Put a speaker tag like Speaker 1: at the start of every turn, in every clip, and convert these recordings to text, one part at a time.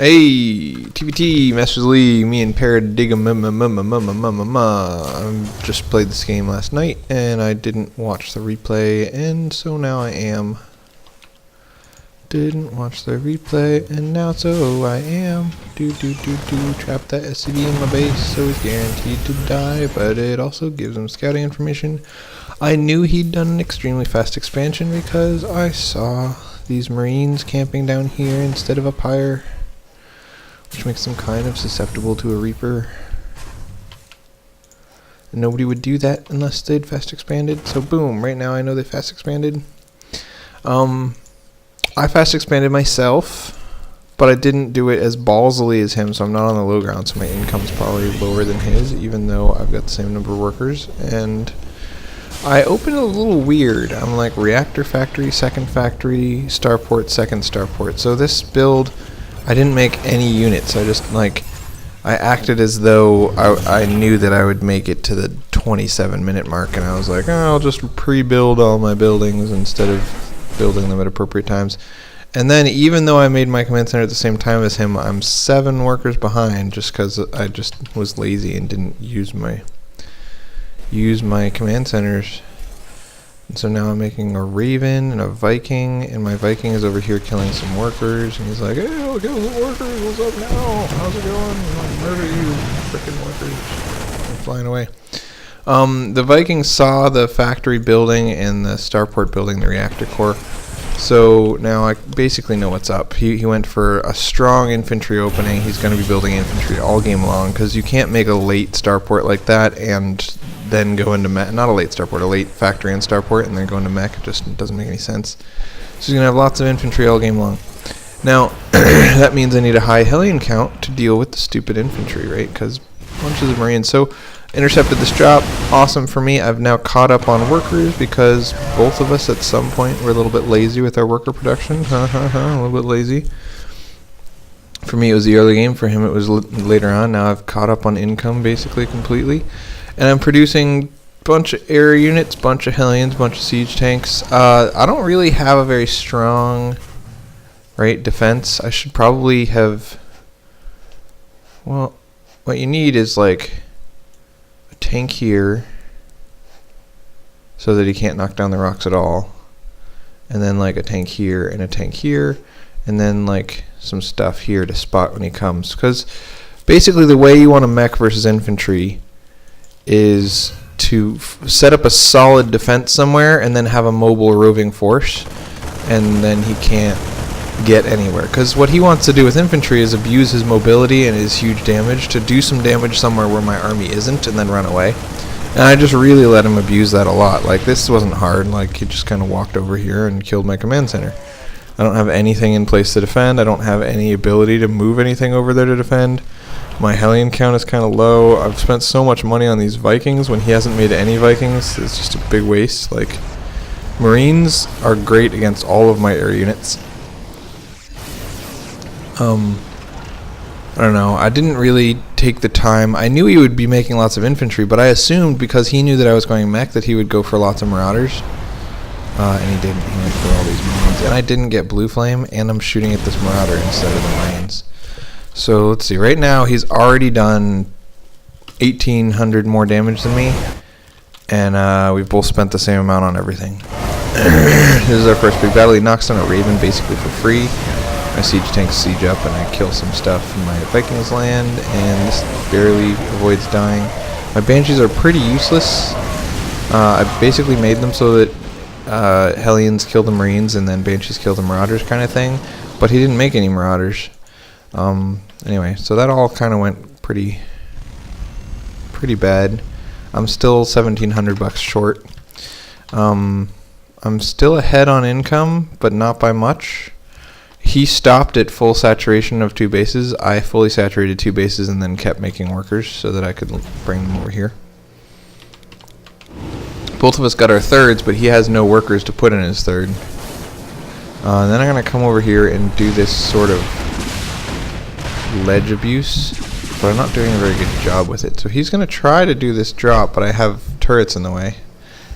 Speaker 1: Hey, TvT, Masters League, me and Paradigm. I just played this game last night, and I didn't watch the replay, and so now I am. Didn't watch the replay, and now so I am. Trap that SCV in my base, so he's guaranteed to die, but it also gives him scouting information. I knew he'd done an extremely fast expansion because I saw these Marines camping down here instead of up higher, which makes them kind of susceptible to a Reaper. And nobody would do that unless they'd fast expanded. So boom, right now I know they fast expanded. I fast expanded myself, but I didn't do it as ballsily as him, so I'm not on the low ground, so my income's probably lower than his, even though I've got the same number of workers. And I opened it a little weird. I'm like reactor factory, second factory, starport, second starport. So this build, I didn't make any units. I just I acted as though I knew that I would make it to the 27-minute mark, and I was like, oh, I'll just pre-build all my buildings instead of building them at appropriate times. And then even though I made my command center at the same time as him, I'm 7 workers behind just because I just was lazy and didn't use my command centers. And so now I'm making a Raven and a Viking, and my Viking is over here killing some workers, and he's like, hey, I'll kill some workers, what's up now? How's it going? I'll murder you, frickin' workers. I'm flying away. The Vikings saw the factory building and the starport building, the reactor core, so now I basically know what's up. He went for a strong infantry opening. He's going to be building infantry all game long, because you can't make a late starport like that and then go into mech. Not a late starport, a late factory and starport, and then go into mech. It just doesn't make any sense. So he's going to have lots of infantry all game long. Now, that means I need a high Hellion count to deal with the stupid infantry, right? Because bunches of Marines. So, intercepted this drop. Awesome for me. I've now caught up on workers because both of us at some point were a little bit lazy with our worker production. A little bit lazy. For me, it was the early game. For him, it was later on. Now I've caught up on income basically completely. And I'm producing a bunch of air units, bunch of Hellions, bunch of siege tanks. I don't really have a very strong defense. I should probably have... Well, what you need is like a tank here so that he can't knock down the rocks at all. And then like a tank here and a tank here. And then like some stuff here to spot when he comes. Because basically the way you want to mech versus infantry is to set up a solid defense somewhere and then have a mobile roving force, and then he can't get anywhere. Because what he wants to do with infantry is abuse his mobility and his huge damage to do some damage somewhere where my army isn't and then run away. And I just really let him abuse that a lot. Like, this wasn't hard. Like, he just kind of walked over here and killed my command center. I don't have anything in place to defend. I don't have any ability to move anything over there to defend. My Hellion count is kind of low. I've spent so much money on these Vikings when he hasn't made any Vikings. It's just a big waste. Like, Marines are great against all of my air units. I don't know. I didn't really take the time. I knew he would be making lots of infantry, but I assumed because he knew that I was going mech that he would go for lots of marauders. And he didn't. He went for all these Marines. And I didn't get blue flame, and I'm shooting at this marauder instead of the Marines. So let's see. Right now he's already done 1,800 more damage than me, and we've both spent the same amount on everything. This is our first big battle. He knocks down a Raven basically for free. My siege tanks siege up, and I kill some stuff from my Vikings land, and this barely avoids dying. My Banshees are pretty useless. I basically made them so that Hellions kill the Marines and then Banshees kill the Marauders kind of thing, but he didn't make any Marauders. Anyway, so that all kind of went pretty bad. I'm still $1,700 short. I'm still ahead on income, but not by much. He stopped at full saturation of 2 bases. I fully saturated 2 bases and then kept making workers so that I could bring them over here. Both of us got our thirds, but he has no workers to put in his third. And then I'm going to come over here and do this sort of ledge abuse, but I'm not doing a very good job with it. So he's going to try to do this drop, but I have turrets in the way.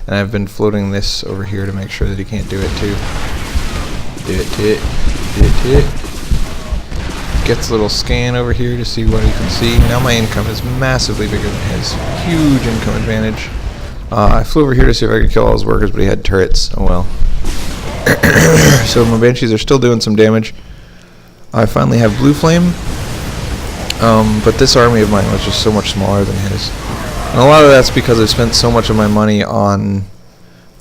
Speaker 1: And I've been floating this over here to make sure that he can't do it too. Do it. gets a little scan over here to see what he can see. Now my income is massively bigger than his. Huge income advantage. I flew over here to see if I could kill all his workers, but he had turrets. Oh well. So my banshees are still doing some damage. I finally have blue flame. But this army of mine was just so much smaller than his. And a lot of that's because I've spent so much of my money on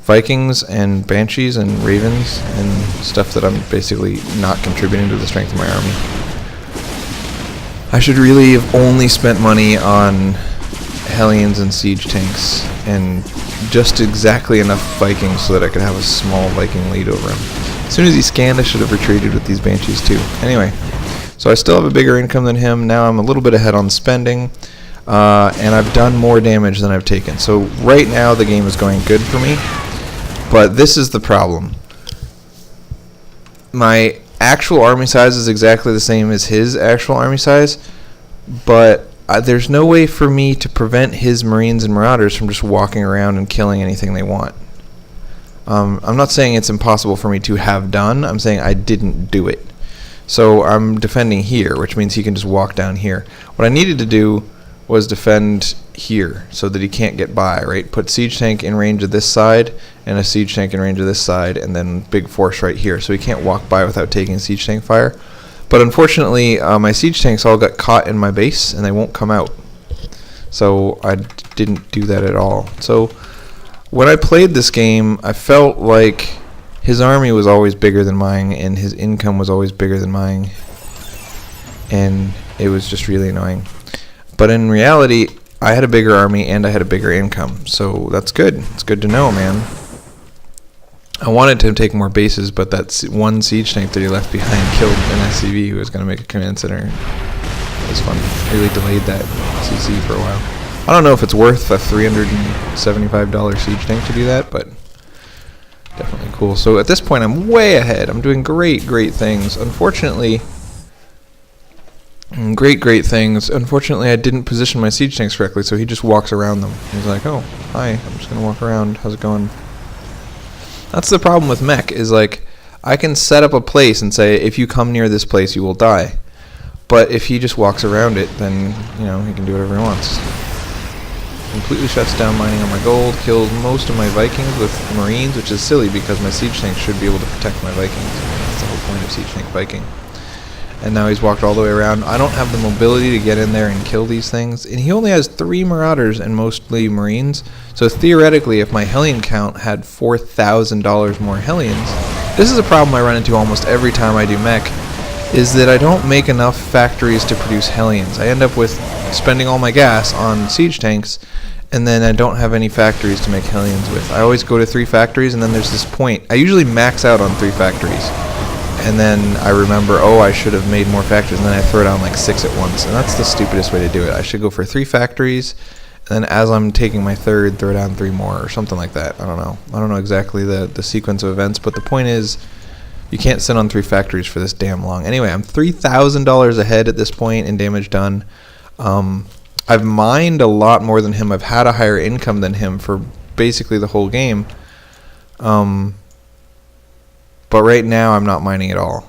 Speaker 1: Vikings and Banshees and Ravens and stuff that I'm basically not contributing to the strength of my army. I should really have only spent money on Hellions and Siege Tanks and just exactly enough Vikings so that I could have a small Viking lead over him. As soon as he scanned, I should have retreated with these Banshees too. Anyway, so I still have a bigger income than him. Now I'm a little bit ahead on spending. And I've done more damage than I've taken. So right now the game is going good for me. But this is the problem. My actual army size is exactly the same as his actual army size, but there's no way for me to prevent his Marines and Marauders from just walking around and killing anything they want. I'm not saying it's impossible for me to have done. I'm saying I didn't do it. So I'm defending here, which means he can just walk down here. What I needed to do was defend here so that he can't get by, right? Put siege tank in range of this side and a siege tank in range of this side and then big force right here so he can't walk by without taking siege tank fire. But unfortunately my siege tanks all got caught in my base and they won't come out. So I didn't do that at all. So when I played this game, I felt like his army was always bigger than mine and his income was always bigger than mine, and it was just really annoying. But in reality, I had a bigger army and I had a bigger income, so that's good. It's good to know, man. I wanted to take more bases, but that one siege tank that he left behind killed an SCV who was going to make a command center. It was fun. Really delayed that CC for a while. I don't know if it's worth a $375 siege tank to do that, but definitely cool. So at this point, I'm way ahead. I'm doing great things. Unfortunately, Unfortunately, I didn't position my siege tanks correctly, so he just walks around them. He's like, oh, hi, I'm just going to walk around. How's it going? That's the problem with mech, is like, I can set up a place and say, if you come near this place, you will die. But if he just walks around it, then, you know, he can do whatever he wants. Completely shuts down mining on my gold, kills most of my Vikings with Marines, which is silly because my siege tanks should be able to protect my Vikings. That's the whole point of siege tank Viking. And now he's walked all the way around. I don't have the mobility to get in there and kill these things. And he only has 3 Marauders and mostly Marines. So theoretically, if my Hellion count had $4,000 more Hellions, this is a problem I run into almost every time I do mech, is that I don't make enough factories to produce Hellions. I end up with spending all my gas on siege tanks, and then I don't have any factories to make Hellions with. I always go to 3 factories, and then there's this point. I usually max out on 3 factories. And then I remember, oh, I should have made more factories, and then I throw down like 6 at once. And that's the stupidest way to do it. I should go for 3 factories, and then as I'm taking my third, throw down 3 more, or something like that. I don't know. I don't know exactly the sequence of events, but the point is, you can't sit on 3 factories for this damn long. Anyway, I'm $3,000 ahead at this point in damage done. I've mined a lot more than him. I've had a higher income than him for basically the whole game. But right now, I'm not mining at all.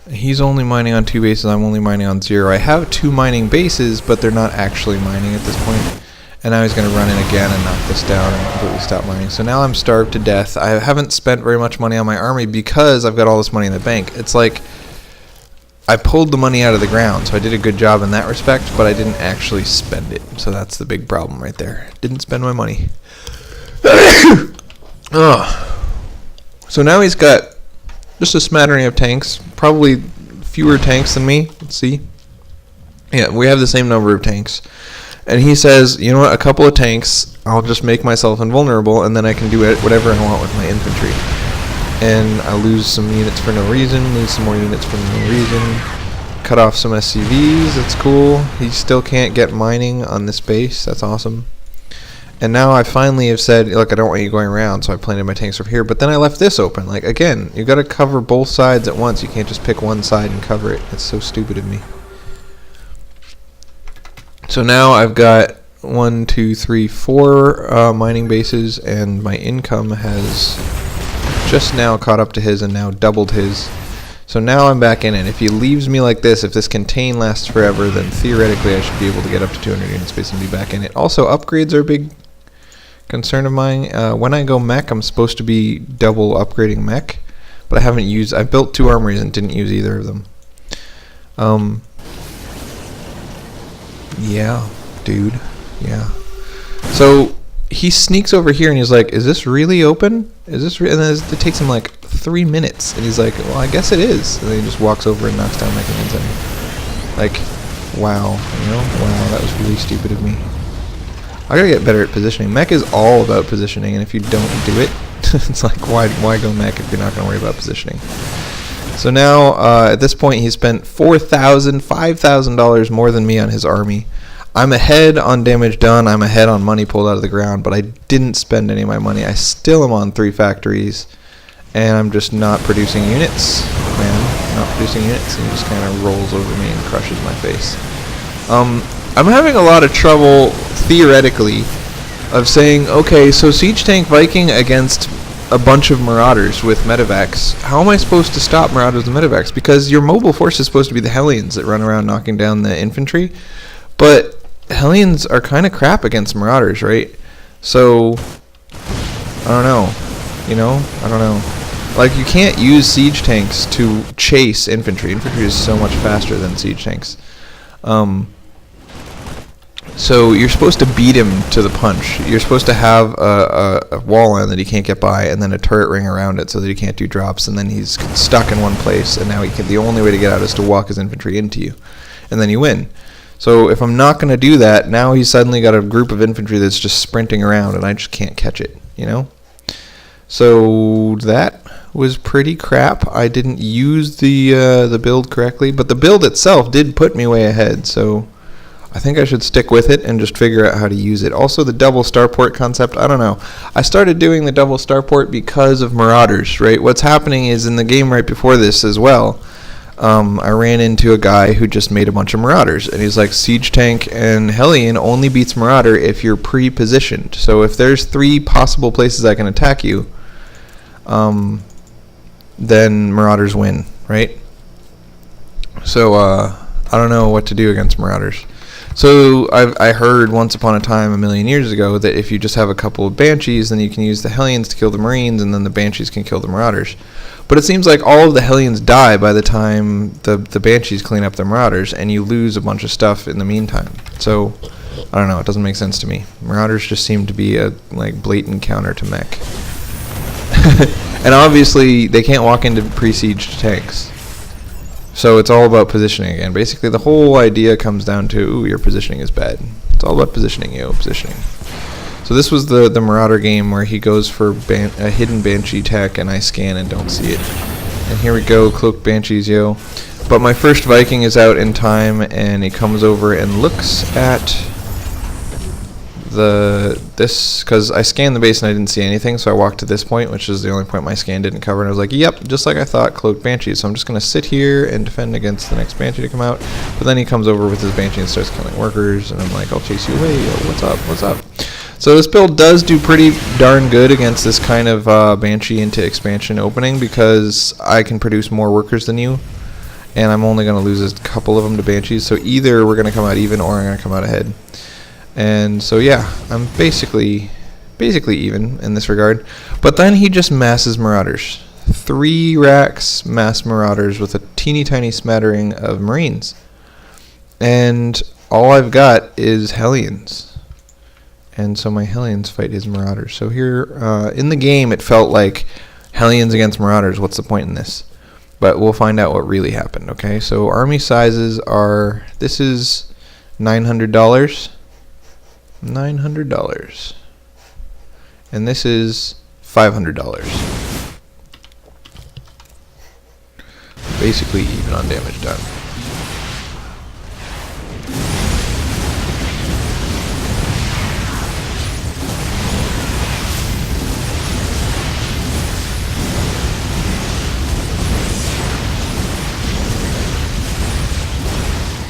Speaker 1: He's only mining on 2 bases. I'm only mining on 0. I have 2 mining bases, but they're not actually mining at this point. And now he's going to run in again and knock this down and completely stop mining. So now I'm starved to death. I haven't spent very much money on my army because I've got all this money in the bank. It's like I pulled the money out of the ground, so I did a good job in that respect, but I didn't actually spend it. So that's the big problem right there. Didn't spend my money. So now he's got just a smattering of tanks, probably fewer tanks than me. Let's see. Yeah, we have the same number of tanks. And he says, you know what, a couple of tanks, I'll just make myself invulnerable, and then I can do whatever I want with my infantry. And I lose some units for no reason, lose some more units for no reason, cut off some SCVs, that's cool. He still can't get mining on this base, that's awesome. And now I finally have said, look, I don't want you going around, so I planted my tanks over here. But then I left this open. Like, again, you got to cover both sides at once. You can't just pick one side and cover it. That's so stupid of me. So now I've got 1, 2, 3, 4 mining bases, and my income has just now caught up to his and now doubled his. So now I'm back in it. If he leaves me like this, if this contain lasts forever, then theoretically I should be able to get up to 200 unit space and be back in it. Also, upgrades are a big concern of mine. When I go mech, I'm supposed to be double upgrading mech, but I haven't used. I built 2 armories and didn't use either of them. Yeah, dude. Yeah. So he sneaks over here and he's like, "Is this really open? Is this?" And then it takes him like 3 minutes, and he's like, "Well, I guess it is." And then he just walks over and knocks down mech and inside. Like, wow, you know, wow, that was really stupid of me. I gotta get better at positioning. Mech is all about positioning, and if you don't do it, it's like, why go mech if you're not gonna worry about positioning? So now, at this point, he spent $5,000 more than me on his army. I'm ahead on damage done. I'm ahead on money pulled out of the ground, but I didn't spend any of my money. I still am on 3 factories, and I'm just not producing units. Man, not producing units, and he just kind of rolls over me and crushes my face. I'm having a lot of trouble, theoretically, of saying, okay, so Siege Tank Viking against a bunch of Marauders with medevacs. How am I supposed to stop Marauders and medevacs? Because your mobile force is supposed to be the Hellions that run around knocking down the infantry, but Hellions are kind of crap against Marauders, right? So, I don't know. You know? I don't know. Like, you can't use siege tanks to chase infantry. Infantry is so much faster than siege tanks. So you're supposed to beat him to the punch. You're supposed to have a wall line that he can't get by, and then a turret ring around it so that he can't do drops, and then he's stuck in one place, and now the only way to get out is to walk his infantry into you, and then you win. So if I'm not going to do that, now he's suddenly got a group of infantry that's just sprinting around, and I just can't catch it, you know? So that was pretty crap. I didn't use the build correctly, but the build itself did put me way ahead, so I think I should stick with it and just figure out how to use it. Also, the double starport concept, I don't know. I started doing the double starport because of Marauders, right? What's happening is in the game right before this as well, I ran into a guy who just made a bunch of Marauders, and he's like, Siege Tank and Hellion only beats Marauder if you're pre-positioned. So if there's 3 possible places I can attack you, then Marauders win, right? So I don't know what to do against Marauders. So I heard once upon a time, a million years ago, that if you just have a couple of Banshees, then you can use the Hellions to kill the Marines, and then the Banshees can kill the Marauders. But it seems like all of the Hellions die by the time the Banshees clean up the Marauders, and you lose a bunch of stuff in the meantime. So, I don't know, it doesn't make sense to me. Marauders just seem to be a blatant counter to mech. And obviously, they can't walk into pre-sieged tanks. So it's all about positioning again. Basically, the whole idea comes down to, ooh, your positioning is bad. It's all about positioning, positioning. So this was the Marauder game where he goes for a hidden Banshee tech, and I scan and don't see it. And here we go, Cloaked Banshees, But my first Viking is out in time, and he comes over and looks at this, because I scanned the base and I didn't see anything, so I walked to this point, which is the only point my scan didn't cover, and I was like, yep, just like I thought, Cloaked Banshees. So I'm just going to sit here and defend against the next Banshee to come out. But then he comes over with his Banshee and starts killing workers, and I'm like, I'll chase you away, what's up, what's up? So this build does do pretty darn good against this kind of Banshee into expansion opening, because I can produce more workers than you, and I'm only going to lose a couple of them to Banshees, so either we're going to come out even or I'm going to come out ahead. And so yeah, I'm basically even in this regard. But then he just masses Marauders. 3 racks mass Marauders with a teeny tiny smattering of Marines. And all I've got is Hellions. And so my Hellions fight his Marauders. So here, in the game, it felt like Hellions against Marauders, what's the point in this? But we'll find out what really happened, okay? So army sizes are, this is $900. $900. And this is $500. Basically even on damage done.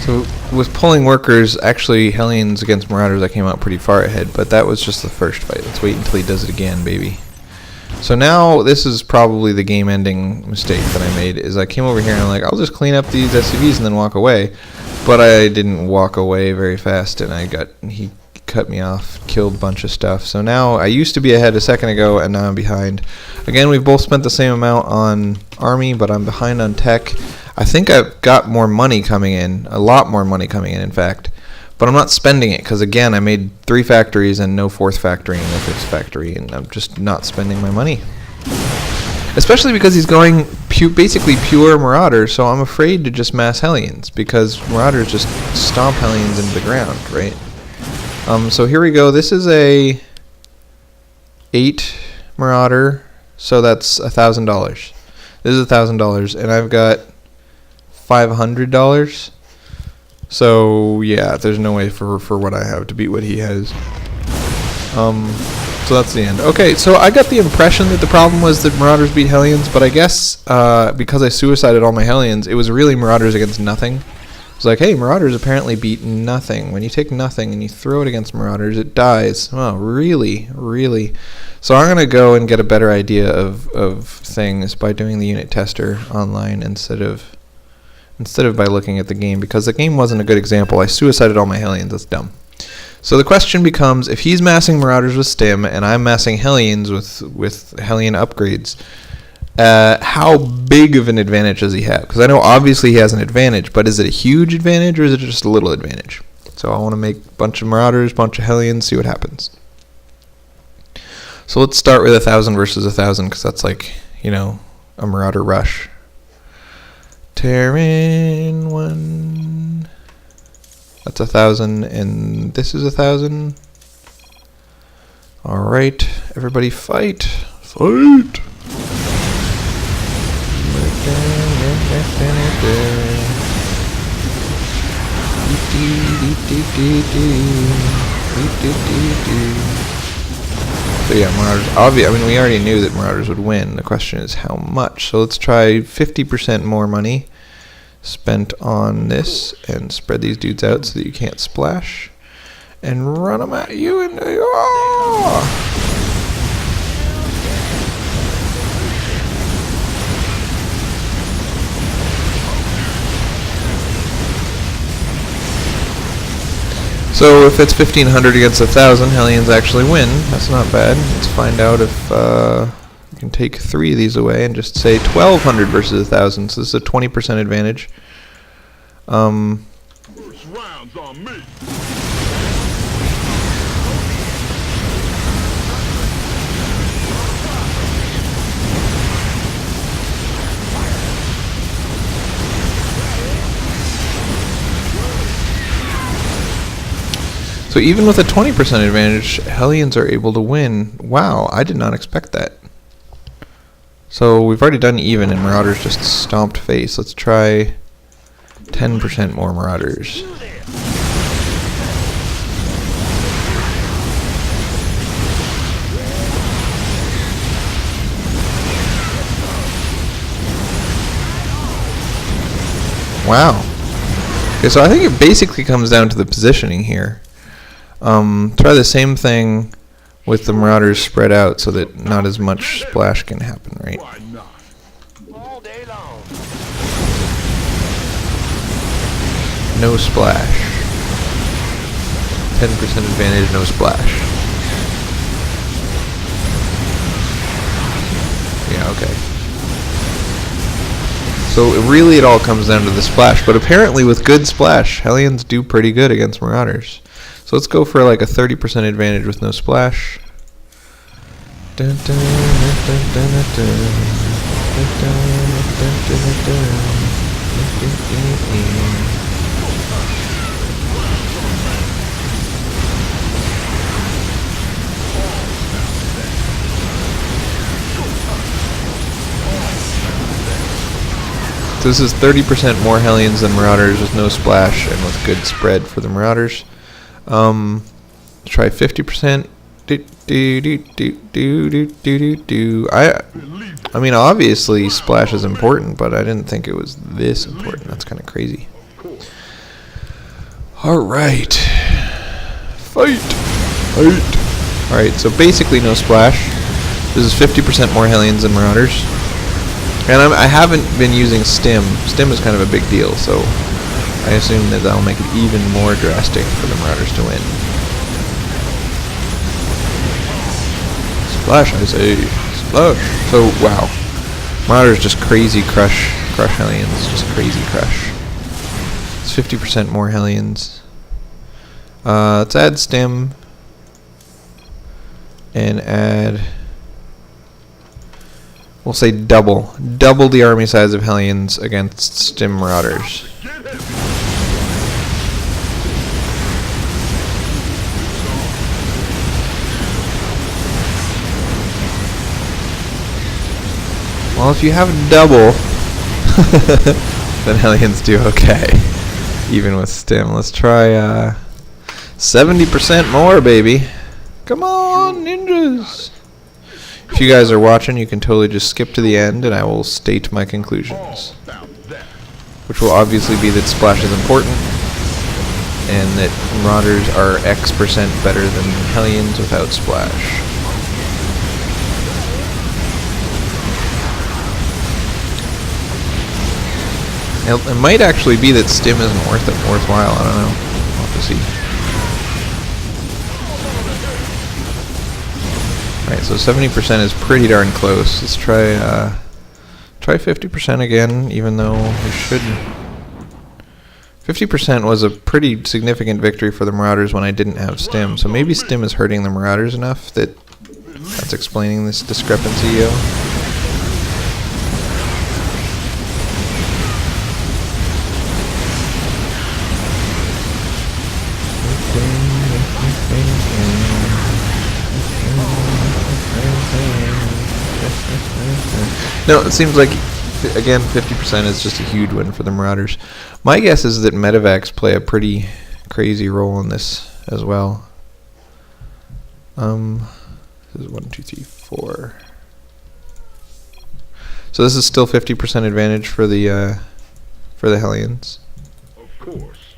Speaker 1: So with pulling workers, actually Hellions against Marauders, I came out pretty far ahead, but that was just the first fight. Let's wait until he does it again, baby. So now this is probably the game-ending mistake that I made, is I came over here and I'm like, I'll just clean up these SCVs and then walk away. But I didn't walk away very fast, and he cut me off, killed a bunch of stuff. So now I used to be ahead a second ago, and now I'm behind. Again, we've both spent the same amount on army, but I'm behind on tech. I think I've got more money coming in, a lot more money coming in fact. But I'm not spending it, because again, I made 3 factories and no 4th factory and no 5th factory, and I'm just not spending my money. Especially because he's going basically pure Marauders, so I'm afraid to just mass Hellions, because Marauders just stomp Hellions into the ground, right? So here we go. This is a 8 Marauder, so that's $1,000. This is $1,000, and I've got $500. So yeah, there's no way for what I have to beat what he has. So that's the end. Okay, so I got the impression that the problem was that Marauders beat Hellions, but I guess because I suicided all my Hellions, it was really Marauders against nothing. It's like, hey, Marauders apparently beat nothing. When you take nothing and you throw it against Marauders, it dies. Oh, really? Really? So I'm going to go and get a better idea of things by doing the unit tester online instead of by looking at the game, because the game wasn't a good example. I suicided all my Hellions. That's dumb. So the question becomes, if he's massing Marauders with Stim and I'm massing Hellions with Hellion upgrades, how big of an advantage does he have? Because I know obviously he has an advantage, but is it a huge advantage or is it just a little advantage? So I want to make a bunch of Marauders, bunch of Hellions, see what happens. So let's start with 1,000 versus 1,000, because that's like, you know, a Marauder rush. Terran 1. That's 1,000, and this is 1,000. All right, everybody, fight! Fight! So yeah, Marauders. I mean, we already knew that Marauders would win. The question is how much. So let's try 50% more money spent on this, and spread these dudes out so that you can't splash, and run them at you, and so if it's 1,500 against 1,000, Hellions actually win. That's not bad. Let's find out if you can take 3 of these away and just say 1,200 versus 1,000. So this is a 20% advantage.
Speaker 2: First round's on me.
Speaker 1: So even with a 20% advantage, Hellions are able to win. Wow, I did not expect that. So we've already done even, and Marauders just stomped face. Let's try 10% more Marauders. Wow. Okay, so I think it basically comes down to the positioning here. Try the same thing with the Marauders spread out so that not as much splash can happen, right? No splash. 10% advantage, no splash. Yeah, okay. So really it all comes down to the splash, but apparently with good splash, Hellions do pretty good against Marauders. So let's go for like a 30% advantage with no splash. Dun, dun, dun, dun, dun, dun, dun. Dun, dun, dun, dun, dun. So this is 30% more Hellions than Marauders with no splash and with good spread for the Marauders. Try 50%. I mean, obviously splash is important, but I didn't think it was this important. That's kind of crazy. Alright. Fight! Fight! Alright, so basically no splash. This is 50% more Hellions than Marauders. And I haven't been using Stim. Stim is kind of a big deal, so I assume that that'll make it even more drastic for the Marauders to win. Splash, I say. Splash. So, wow. Marauders just crazy crush Hellions. Just crazy crush. It's 50% more Hellions. Let's add Stim. And add... We'll say double the army size of Hellions against Stim Marauders. Well, if you have double, then Hellions do okay, even with Stim. Let's try 70% more, baby. Come on, ninjas! If you guys are watching, you can totally just skip to the end, and I will state my conclusions. Which will obviously be that Splash is important, and that Marauders are X% better than Hellions without Splash. It might actually be that Stim isn't worthwhile, I don't know. We'll have to see. Alright, so 70% is pretty darn close. Let's try 50% again, even though we should... 50% was a pretty significant victory for the Marauders when I didn't have Stim, so maybe Stim is hurting the Marauders enough that that's explaining this discrepancy, yo. No, it seems like, again, 50% is just a huge win for the Marauders. My guess is that medevacs play a pretty crazy role in this as well. This is 1, 2, 3, 4. So this is still 50% advantage for the Hellions.
Speaker 2: Of course.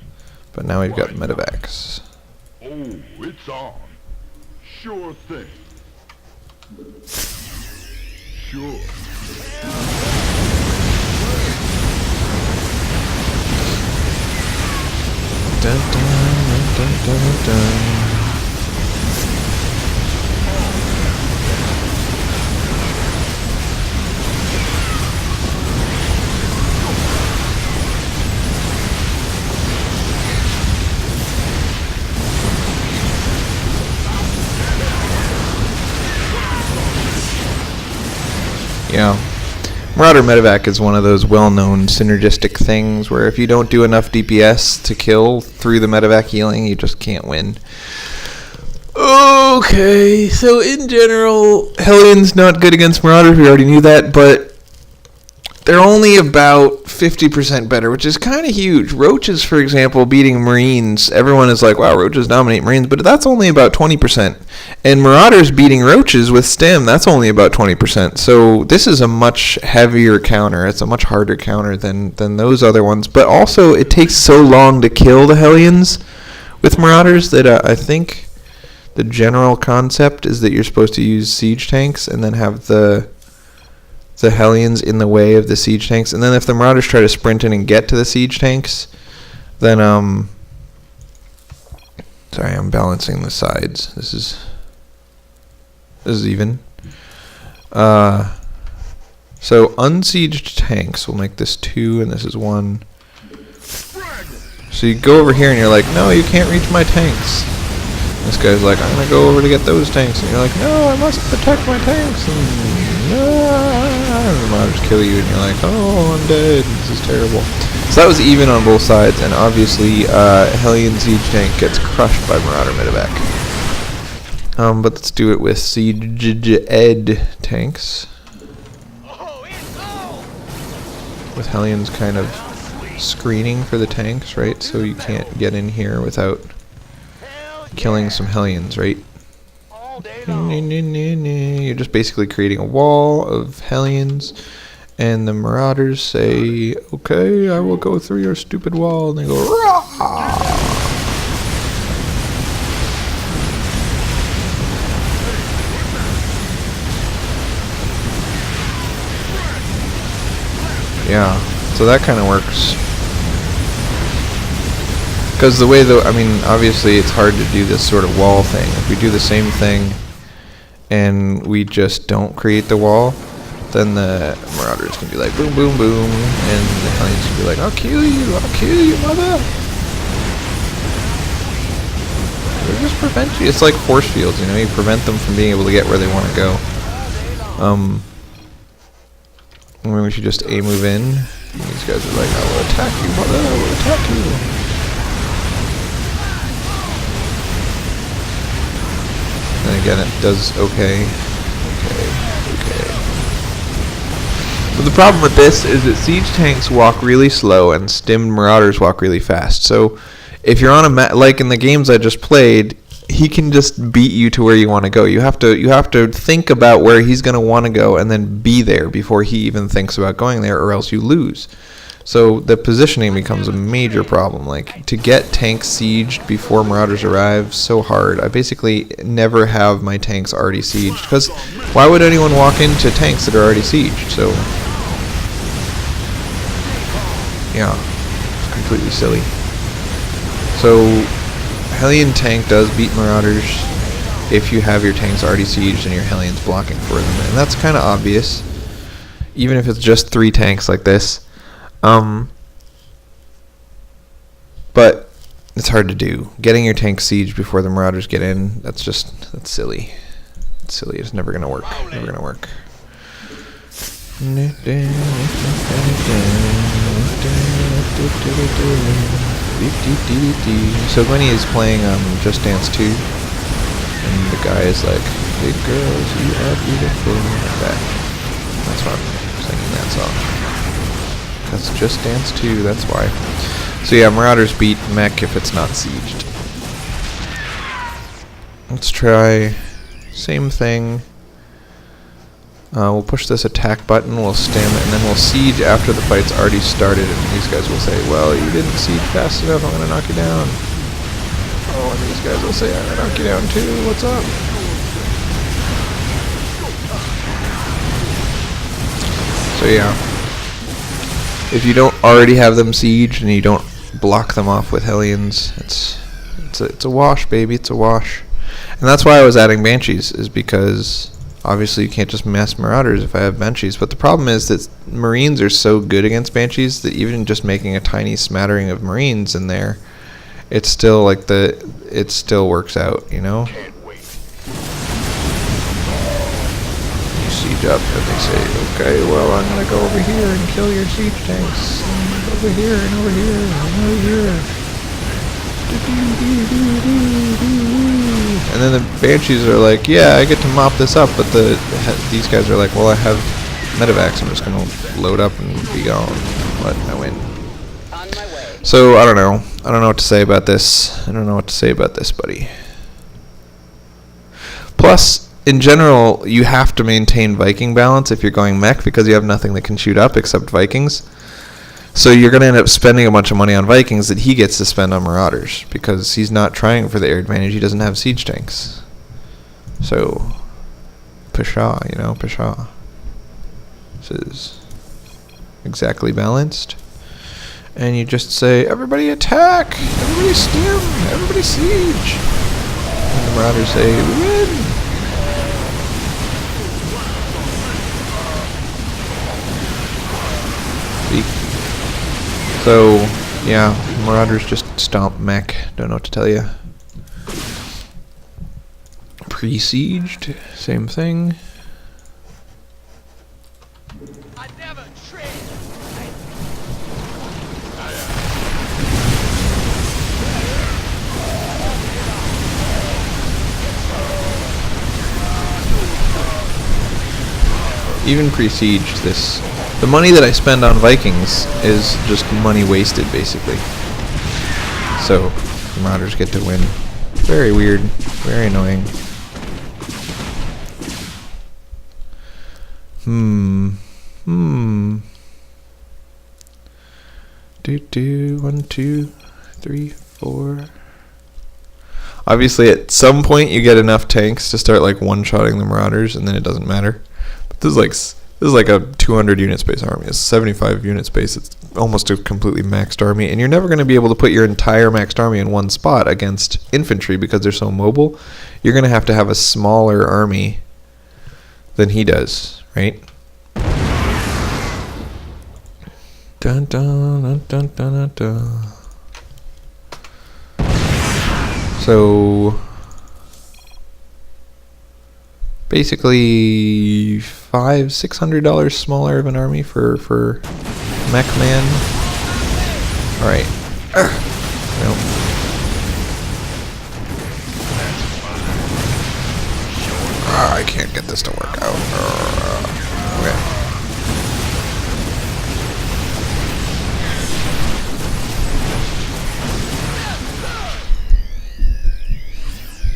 Speaker 1: But now we've got medevacs.
Speaker 2: Oh, it's on. Sure thing. Sure.
Speaker 1: Dun, dun, dun, dun, dun. Yeah. Marauder Medevac is one of those well-known synergistic things where if you don't do enough DPS to kill through the Medevac healing, you just can't win. Okay, so in general, Hellions not good against Marauders, we already knew that, but they're only about 50% better, which is kind of huge. Roaches, for example, beating Marines, everyone is like, wow, Roaches dominate Marines, but that's only about 20%. And Marauders beating Roaches with Stim, that's only about 20%. So this is a much heavier counter. It's a much harder counter than those other ones. But also, it takes so long to kill the Hellions with Marauders that I think the general concept is that you're supposed to use siege tanks and then have the Hellions in the way of the siege tanks, and then if the Marauders try to sprint in and get to the siege tanks, then sorry, I'm balancing the sides. This is even. So unsieged tanks will make this 2, and this is 1. So you go over here and you're like, no, you can't reach my tanks. This guy's like, I'm gonna go over to get those tanks, and you're like, no, I must protect my tanks. And the Marauders kill you, and you're like, oh, I'm dead. This is terrible. So that was even on both sides, and obviously, Hellion Siege Tank gets crushed by Marauder Medevac. But let's do it with Siege Ed tanks. With Hellions kind of screening for the tanks, right? So you can't get in here without killing some Hellions, right? You're just basically creating a wall of Hellions, and the Marauders say, okay, I will go through your stupid wall, and they go, rah! Yeah, so that kind of works. Because the way I mean, obviously it's hard to do this sort of wall thing. If we do the same thing and we just don't create the wall, then the marauders can be like boom, boom, boom, and the Hellions can be like, I'll kill you, mother. They just prevent you. It's like force fields, you know, you prevent them from being able to get where they want to go. Maybe we should just A move in. And these guys are like, I will attack you, mother, I will attack you. And again, it does okay. But the problem with this is that siege tanks walk really slow and stimmed marauders walk really fast. So if you're on a like in the games I just played, he can just beat you to where you want to go. You have to think about where he's going to want to go and then be there before he even thinks about going there, or else you lose. So the positioning becomes a major problem. Like, to get tanks sieged before marauders arrive, so hard. I basically never have my tanks already sieged, because why would anyone walk into tanks that are already sieged? So yeah, it's completely silly. So Hellion tank does beat marauders if you have your tanks already sieged and your Hellions blocking for them, and that's kind of obvious, even if it's just 3 tanks like this. But it's hard to do. Getting your tank sieged before the marauders get in, that's silly. It's silly. It's never gonna work. Never gonna work. So Gwenny is playing Just Dance 2, and the guy is like, "Big girls, you are beautiful," like that. That's why I'm singing that song. That's Just Dance 2, that's why. So yeah, marauders beat mech if it's not sieged. Let's try same thing. We'll push this attack button, we'll stem it, and then we'll siege after the fight's already started, and these guys will say, well, you didn't siege fast enough, I'm gonna knock you down. Oh, and these guys will say, I'm gonna knock you down too, what's up? So yeah, if you don't already have them sieged and you don't block them off with Hellions, it's a wash, baby, it's a wash. And that's why I was adding Banshees, is because obviously you can't just mass Marauders if I have Banshees, but the problem is that Marines are so good against Banshees that even just making a tiny smattering of Marines in there, it's still like it still works out, you know? You siege up and they say, okay, well, I'm gonna go over here and kill your siege tanks, and over here and over here and over here. And then the Banshees are like, yeah, I get to mop this up, but these guys are like, well, I have medevacs, I'm just gonna load up and be gone, but I win. So I don't know what to say about this. I don't know what to say about this, buddy. Plus, in general, you have to maintain Viking balance if you're going mech, because you have nothing that can shoot up except Vikings. So you're going to end up spending a bunch of money on Vikings that he gets to spend on Marauders, because he's not trying for the air advantage. He doesn't have siege tanks. So, pshaw, you know, pshaw. This is exactly balanced. And you just say, everybody attack! Everybody stem! Everybody siege! And the Marauders say, we win! So, yeah, Marauders just stomp mech. Don't know what to tell you. Pre-sieged, same thing. I never even pre-sieged this. The money that I spend on Vikings is just money wasted, basically. So, the Marauders get to win. Very weird. Very annoying. Do 1, 2, 3, 4. Obviously, at some point, you get enough tanks to start like one-shotting the Marauders, and then it doesn't matter. But this is like a 200 unit space army. It's 75 unit space. It's almost a completely maxed army, and you're never going to be able to put your entire maxed army in one spot against infantry because they're so mobile. You're going to have a smaller army than he does, right? Dun dun dun dun dun dun. So basically $600 smaller of an army for Mech Man. All right. Nope. I can't get this to work out. Okay.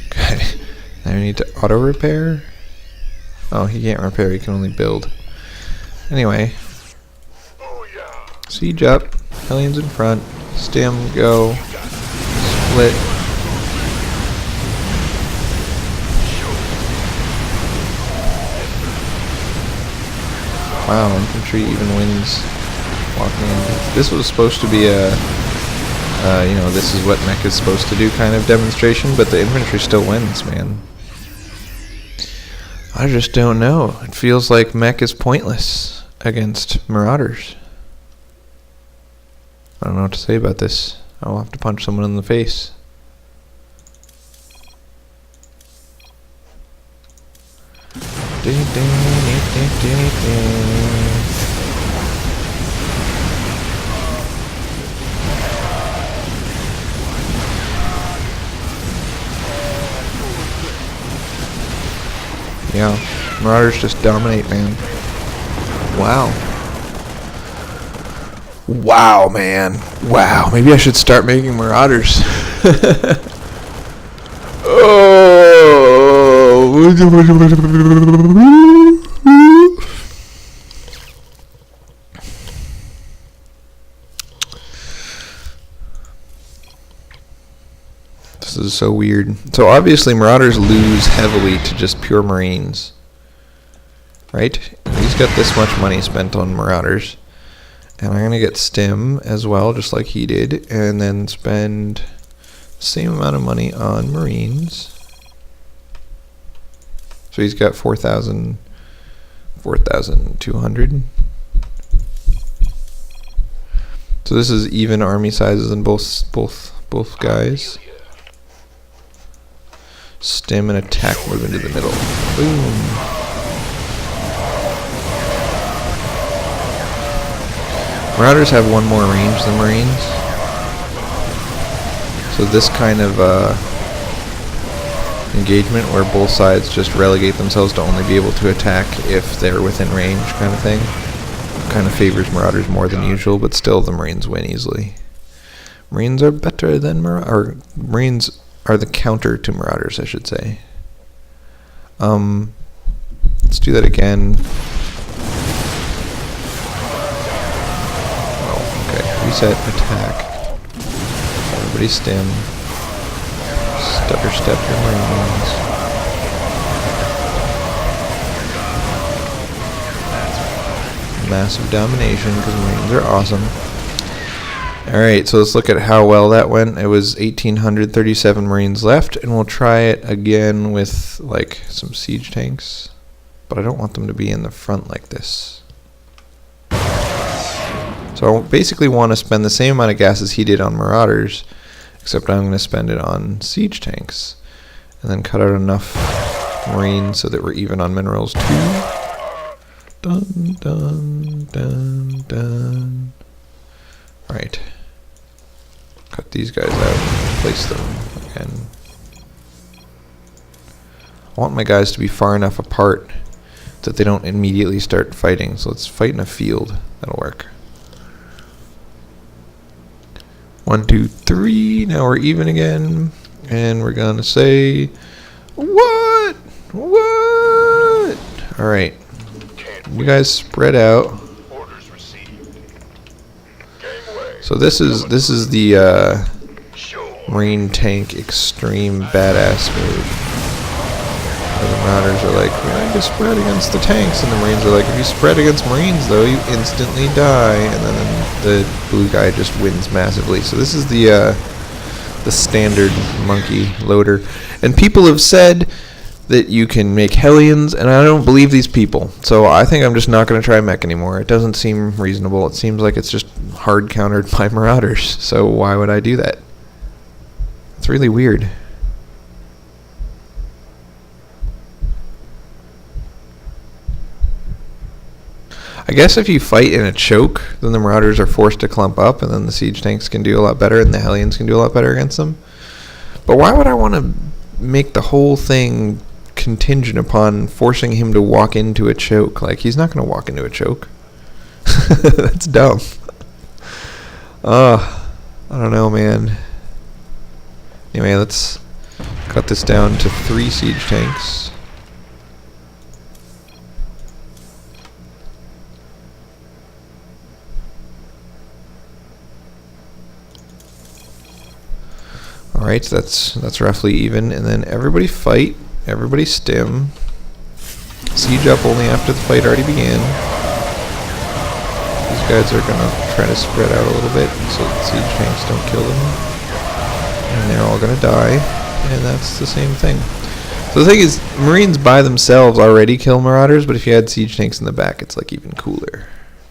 Speaker 1: Okay. Now we need to auto repair. Oh, he can't repair, he can only build. Anyway. Siege up. Hellions in front. Stim, go. Split. Wow, infantry even wins walking in. This was supposed to be a, you know, this is what mech is supposed to do kind of demonstration, but the infantry still wins, man. I just don't know. It feels like mech is pointless against marauders. I don't know what to say about this. I'll have to punch someone in the face. Yeah, marauders just dominate, man. Wow. Wow, man. Wow, maybe I should start making marauders. This is so weird. So obviously marauders lose heavily to just pure marines. Right? He's got this much money spent on marauders. And I'm going to get stim as well, just like he did. And then spend the same amount of money on marines. So he's got 4,200. So this is even army sizes in both guys. Stim and attack move into the middle. Boom. Marauders have one more range than marines. So this kind of engagement where both sides just relegate themselves to only be able to attack if they're within range kind of thing kind of favors marauders more than usual, but still the marines win easily. Marines are better than marines are the counter to marauders, I should say. Let's do that again. Oh, okay. Reset, attack. Everybody stim. Stutter step your marines. Massive domination because marines are awesome. Alright, so let's look at how well that went. It was 1,837 marines left, and we'll try it again with like some siege tanks. But I don't want them to be in the front like this. So I basically want to spend the same amount of gas as he did on marauders, except I'm going to spend it on siege tanks. And then cut out enough marines so that we're even on minerals too. Dun dun dun dun. Right. Cut these guys out and place them again. I want my guys to be far enough apart that they don't immediately start fighting. So let's fight in a field. That'll work. 1, 2, 3. Now we're even again. And we're gonna say, what? What? Alright. You guys spread out. So this is the Marine tank extreme badass move. Where the Marauders are like, we need to spread against the tanks, and the Marines are like, if you spread against Marines, though, you instantly die, and then the blue guy just wins massively. So this is the standard monkey loader. And people have said that you can make Hellions, and I don't believe these people. So I think I'm just not going to try mech anymore. It doesn't seem reasonable. It seems like it's just hard countered by Marauders. So why would I do that? It's really weird. I guess if you fight in a choke, then the Marauders are forced to clump up, and then the siege tanks can do a lot better, and the Hellions can do a lot better against them. But why would I want to make the whole thing contingent upon forcing him to walk into a choke? Like, he's not going to walk into a choke. That's dumb. I don't know, man. Anyway, let's cut this down to 3 siege tanks. Alright, so that's roughly even, and then everybody fight, everybody stim. Siege up only after the fight already began. These guys are gonna try to spread out a little bit so that siege tanks don't kill them. And they're all gonna die, and that's the same thing. So the thing is, Marines by themselves already kill Marauders, but if you add siege tanks in the back, it's like even cooler.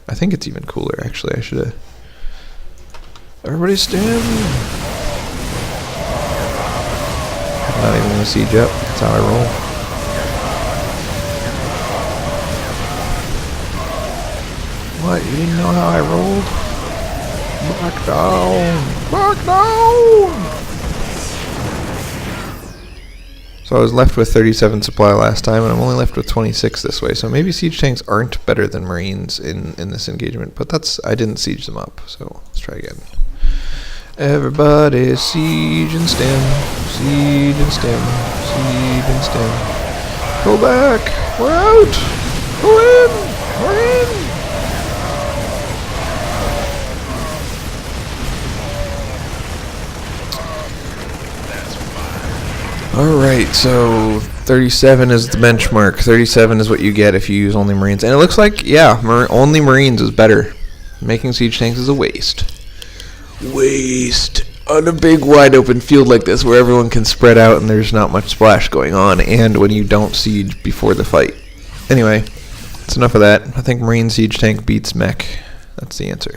Speaker 1: I think it's even cooler, actually. I should have... Everybody stim! Not even gonna siege up. That's how I roll. What? You didn't know how I rolled? Back down! Back down! So I was left with 37 supply last time, and I'm only left with 26 this way. So maybe siege tanks aren't better than Marines in this engagement, but I didn't siege them up. So let's try again. Everybody siege and stem, siege and stem, siege and stem. Go back, we're out, we're in, we're in. Alright, so 37 is the benchmark. 37 is what you get if you use only Marines. And it looks like, yeah, only Marines is better. Making siege tanks is a waste. Waste on a big wide open field like this where everyone can spread out and there's not much splash going on, and when you don't siege before the fight. Anyway, that's enough of that. I think Marine siege tank beats mech. That's the answer.